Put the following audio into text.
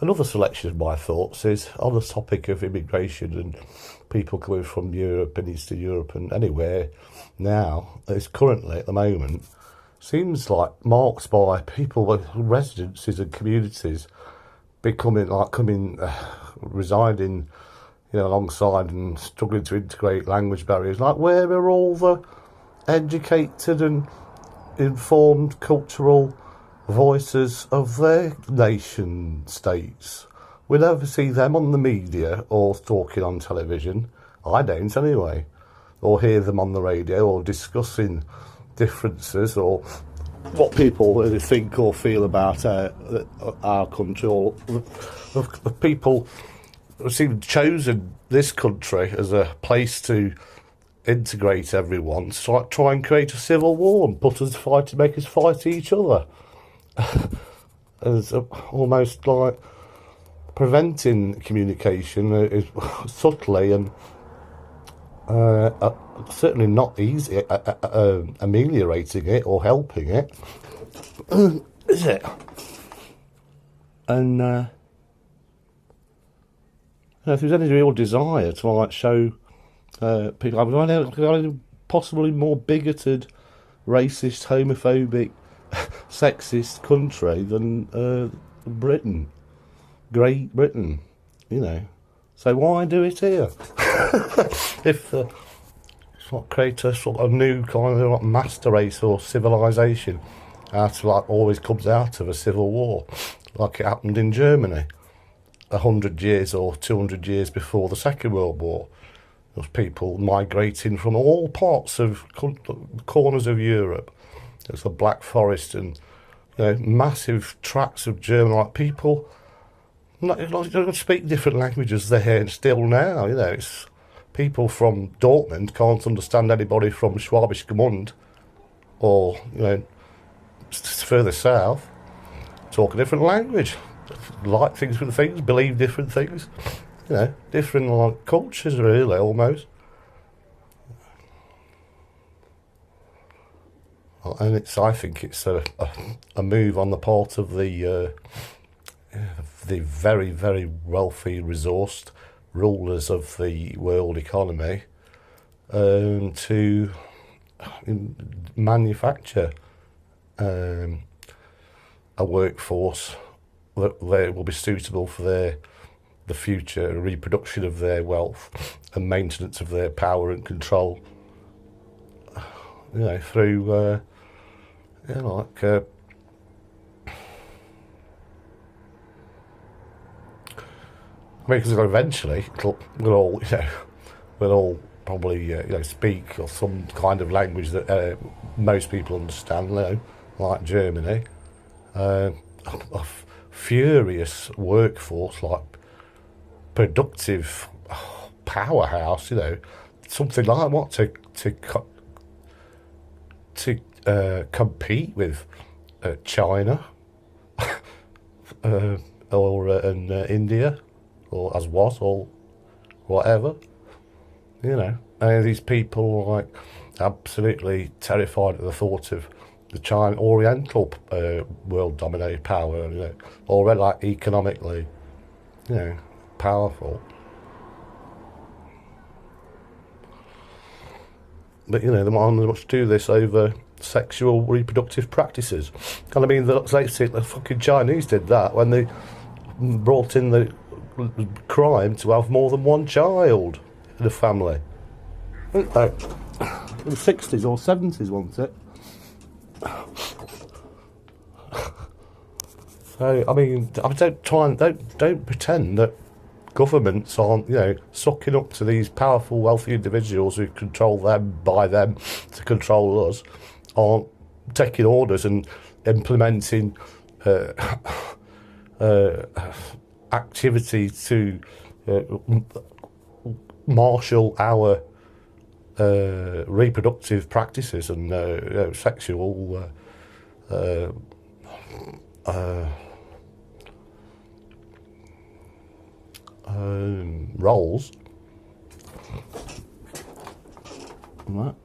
another selection of my thoughts is on the topic of immigration and people coming from Europe and Eastern Europe and anywhere now. It's currently, at the moment, seems like marked by people with residences and communities residing, alongside and struggling to integrate language barriers. Like, where are all the educated and informed cultural voices of their nation states? We never see them on the media or talking on television. I don't, anyway. Or hear them on the radio or discussing differences or what people really think or feel about our country, or the people who seem chosen this country as a place to integrate everyone, to try and create a civil war and put us fighting, make us fight each other. As almost like preventing communication is subtly and certainly not easy ameliorating it or helping it, is it? And if there's any real desire to show people, possibly more bigoted, racist, homophobic, sexist country than Britain, Great Britain, So why do it here? If create a sort of new kind of master race or civilization always comes out of a civil war, like it happened in Germany 100 years or 200 years before the Second World War. There was people migrating from all parts of corners of Europe. There's the Black Forest and massive tracts of German people. Not speak different languages there and still now. It's people from Dortmund can't understand anybody from Schwabisch Gmund or further south talk a different language, like things with things, believe different things. Different cultures really almost. And I think it's a move on the part of the very, very wealthy, resourced rulers of the world economy to manufacture a workforce that will be suitable for the future reproduction of their wealth and maintenance of their power and control. Through because eventually we'll all probably speak or some kind of language that most people understand, like Germany. A furious workforce, like productive powerhouse, something like what to compete with China or India, or or whatever. And these people are absolutely terrified at the thought of the China Oriental world dominated power, already economically, powerful. But they want to do this over sexual reproductive practices. And the fucking Chinese did that when they brought in the crime to have more than one child in a family. In the 60s or 70s, wasn't it? So don't pretend that governments aren't sucking up to these powerful, wealthy individuals who control them, by them to control us, aren't taking orders and implementing activity to marshal our reproductive practices and sexual roles. Right.